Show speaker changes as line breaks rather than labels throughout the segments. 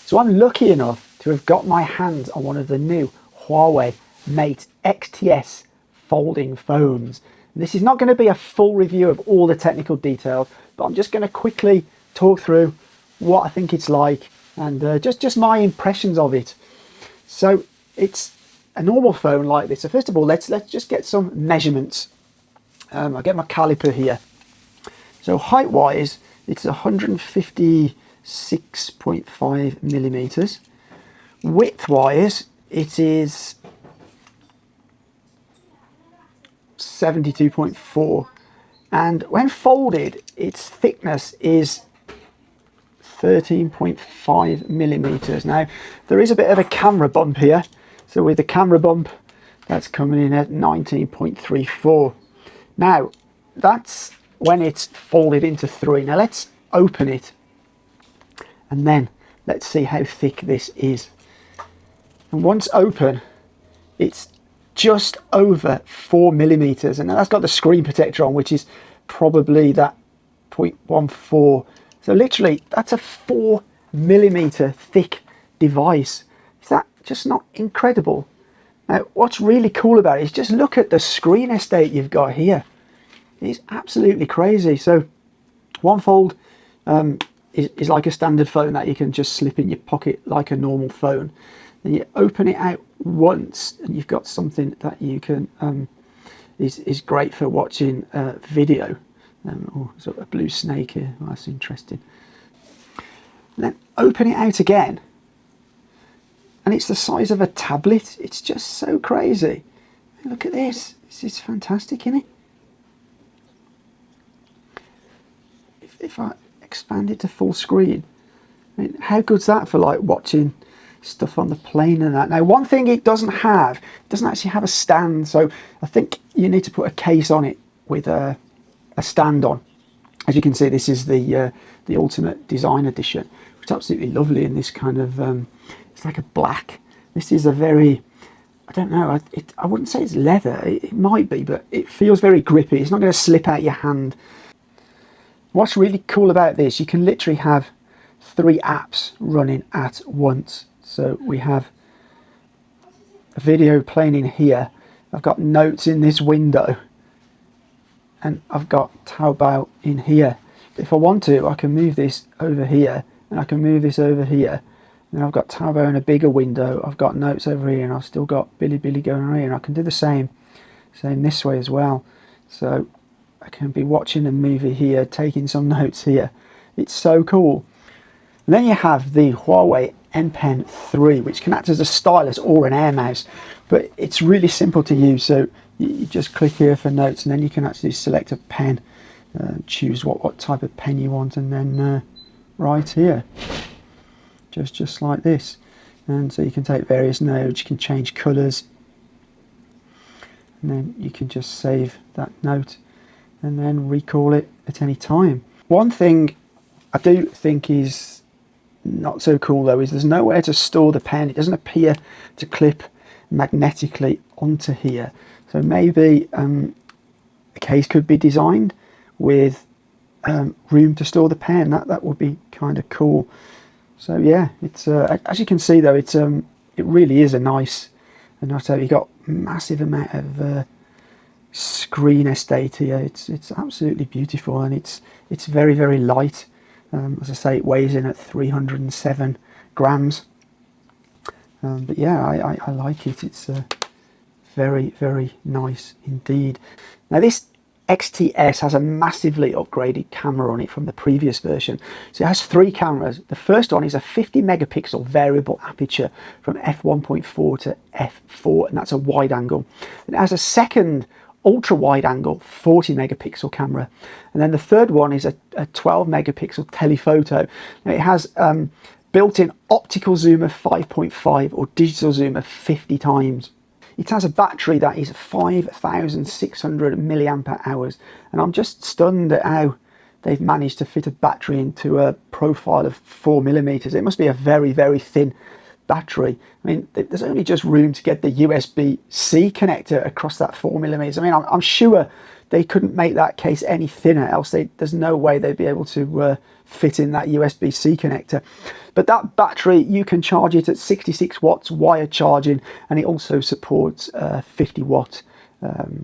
So I'm lucky enough to have got my hands on one of the new Huawei Mate XTs folding phones. This is not going to be a full review of all the technical details, but I'm just going to quickly talk through what I think it's like and just my impressions of it. So it's a normal phone like this. So first of all, let's just get some measurements. I'll get my caliper here. So height wise, it's 156.5 millimeters. Width wise, it is 72.4, and when folded its thickness is 13.5 millimeters. Now there is a bit of a camera bump here, so with the camera bump that's coming in at 19.34. now that's when it's folded into three. Now let's open it and then let's see how thick this is. And once open, it's just over 4 millimeters, and that's got the screen protector on, which is probably that 0.14. So literally that's a 4 millimeter thick device. Is that just not incredible? Now what's really cool about it is just look at the screen estate you've got here. It's absolutely crazy. So one fold is like a standard phone that you can just slip in your pocket like a normal phone. Then you open it out once and you've got something that you can is great for watching video. Oh, sort of a blue snake here. Oh, that's interesting. And then open it out again and it's the size of a tablet. It's just so crazy. Look at this. This is fantastic, isn't it? If I expand it to full screen, I mean, how good's that for like watching stuff on the plane and that? Now one thing it doesn't actually have a stand, so I think you need to put a case on it with a stand on. As you can see, this is the Ultimate Design Edition, which is absolutely lovely in this kind of it's like a black. This is a very, I don't know, I wouldn't say it's leather, it might be, but it feels very grippy. It's not going to slip out your hand. What's really cool about this, you can literally have 3 apps running at once. So we have a video playing in here, I've got notes in this window, and I've got Taobao in here. If I want to, I can move this over here, and I can move this over here, and I've got Taobao in a bigger window, I've got notes over here, and I've still got Bilibili going on here, and I can do the same this way as well. So I can be watching a movie here, taking some notes here. It's so cool. And then you have the Huawei M Pen 3, which can act as a stylus or an air mouse, but it's really simple to use. So you just click here for notes, and then you can actually select a pen, choose what type of pen you want, and then write here, just like this. And so you can take various notes, you can change colours, and then you can just save that note and then recall it at any time. One thing I do think is not so cool though is there's nowhere to store the pen. It doesn't appear to clip magnetically onto here. So maybe a case could be designed with room to store the pen. That would be kind of cool. So yeah, it's as you can see though, it really is a nice you've got massive amount of screen estate here. It's absolutely beautiful, and it's very, very light. As I say, it weighs in at 307 grams. But yeah, I like it. It's very, very nice indeed. Now this XTS has a massively upgraded camera on it from the previous version. So it has 3 cameras. The first one is a 50 megapixel variable aperture from f1.4 to f4, and that's a wide angle. It has a second ultra wide angle 40 megapixel camera, and then the third one is a 12 megapixel telephoto. Now it has built-in optical zoom of 5.5 or digital zoom of 50 times. It has a battery that is 5,600 milliampere hours, and I'm just stunned at how they've managed to fit a battery into a profile of 4 millimeters. It must be a very, very thin battery. I mean, there's only just room to get the USB-C connector across that 4mm. I mean, I'm sure they couldn't make that case any thinner, else there's no way they'd be able to fit in that USB-C connector. But that battery, you can charge it at 66 watts wired charging, and it also supports 50 watt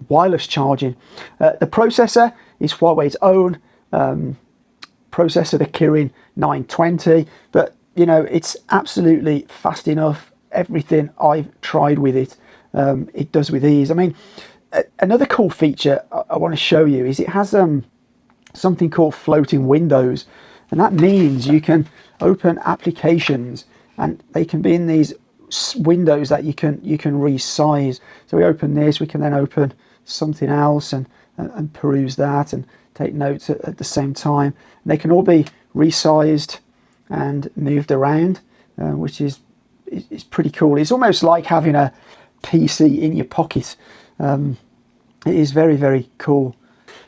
wireless charging. The processor is Huawei's own processor, the Kirin 920, but you know, it's absolutely fast enough. Everything I've tried with it, it does with ease. I mean, another cool feature I want to show you is it has something called floating windows, and that means you can open applications and they can be in these windows that you can resize. So we open this, we can then open something else and peruse that and take notes at the same time. And they can all be resized and moved around, which is pretty cool. It's almost like having a PC in your pocket. It is very, very cool.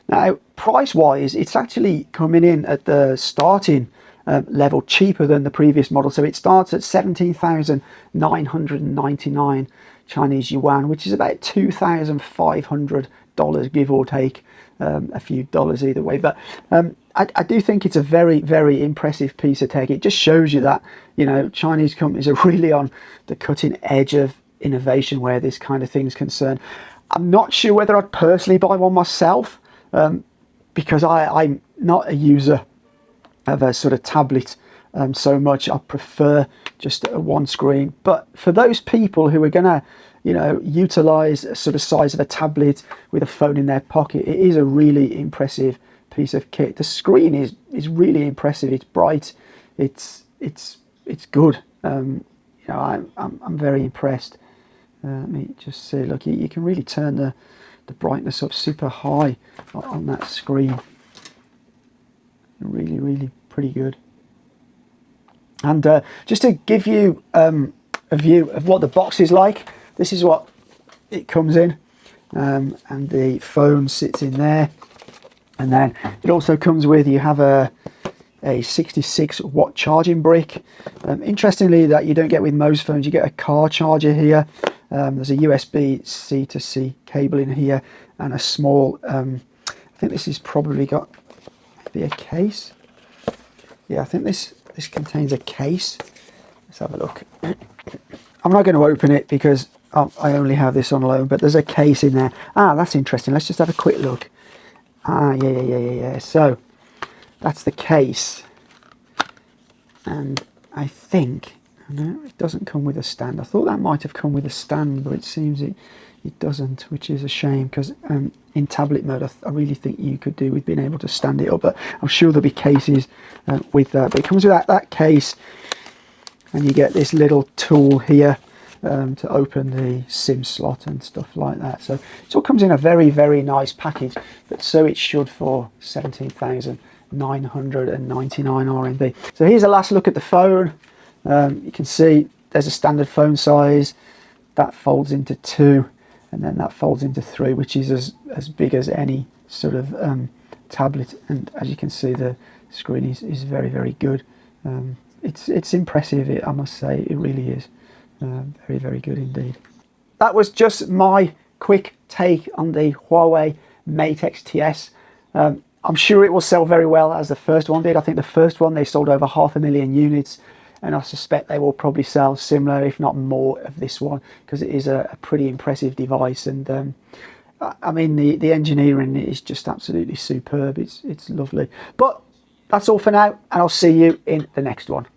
Now, price-wise, it's actually coming in at the starting level cheaper than the previous model. So it starts at 17,999 Chinese yuan, which is about $2,500, give or take a few dollars either way. But I do think it's a very, very impressive piece of tech. It just shows you that, you know, Chinese companies are really on the cutting edge of innovation where this kind of thing's concerned. I'm not sure whether I'd personally buy one myself, because I'm not a user of a sort of tablet so much. I prefer just a one screen. But for those people who are going to, you know, utilize a sort of size of a tablet with a phone in their pocket, it is a really impressive piece of kit. The screen is really impressive. It's bright. It's good. You know, I'm very impressed. Let me just see. Look, you can really turn the brightness up super high on that screen. Really, really pretty good. And just to give you a view of what the box is like, this is what it comes in, and the phone sits in there. And then it also comes with, you have a 66 watt charging brick. Interestingly, that you don't get with most phones, you get a car charger here. There's a USB-C to C cable in here, and a small, I think this has probably got maybe a case. Yeah, I think this contains a case. Let's have a look. I'm not going to open it because I only have this on loan, but there's a case in there. Ah, that's interesting. Let's just have a quick look. Ah, yeah. So that's the case, and I think, no, it doesn't come with a stand. I thought that might have come with a stand, but it seems it doesn't, which is a shame, because in tablet mode I really think you could do with being able to stand it up, but I'm sure there'll be cases with that. But it comes with that case, and you get this little tool here to open the SIM slot and stuff like that. So it all comes in a very, very nice package, but so it should for 17,999 RMB. So here's a last look at the phone. You can see there's a standard phone size that folds into 2, and then that folds into 3, which is as big as any sort of tablet. And as you can see, the screen is very, very good. It's impressive, I must say. It really is. Very, very good indeed. That was just my quick take on the Huawei Mate XTs. I'm sure it will sell very well, as the first one did. I think the first one, they sold over 500,000 units, and I suspect they will probably sell similar, if not more, of this one, because it is a pretty impressive device. And I mean, the engineering is just absolutely superb. It's lovely. But that's all for now, and I'll see you in the next one.